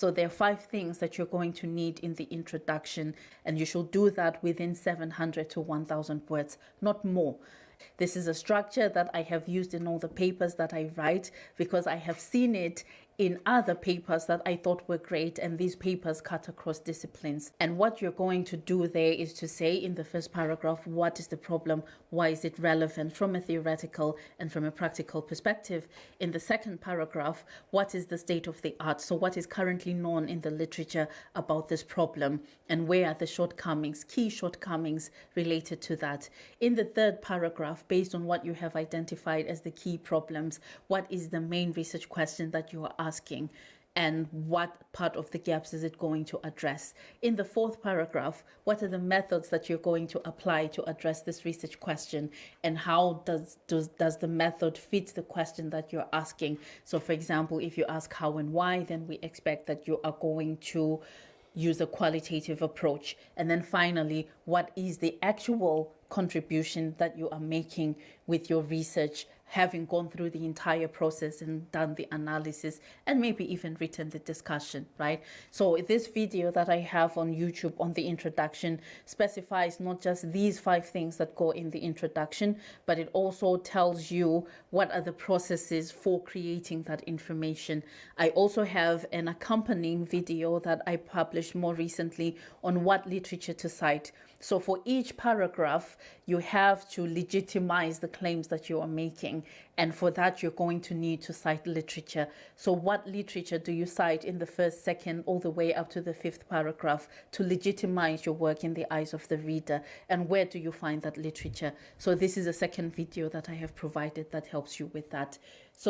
So there are 5 things that you're going to need in the introduction, and you should do that within 700 to 1000 words, not more. This is a structure that I have used in all the papers that I write because I have seen it in other papers that I thought were great, and these papers cut across disciplines. And what you're going to do there is to say in the first paragraph, what is the problem? Why is it relevant from a theoretical and from a practical perspective? In the second paragraph, what is the state of the art? So what is currently known in the literature about this problem, and where are the shortcomings, key shortcomings related to that? In the third paragraph, based on what you have identified as the key problems, what is the main research question that you are asking, and what part of the gaps is it going to address? In the fourth paragraph, what are the methods that you're going to apply to address this research question, and how does the method fit the question that you're asking? So for example, if you ask how and why, then we expect that you are going to use a qualitative approach. And then finally, what is the actual contribution that you are making with your research, having gone through the entire process and done the analysis and maybe even written the discussion, right? So this video that I have on YouTube on the introduction specifies not just these 5 things that go in the introduction, but it also tells you what are the processes for creating that information. I also have an accompanying video that I published more recently on what literature to cite. So for each paragraph, you have to legitimize the claims that you are making. And for that, you're going to need to cite literature. So what literature do you cite in the first, second, all the way up to the 5th paragraph to legitimize your work in the eyes of the reader? And where do you find that literature? So this is a second video that I have provided that helps you with that. So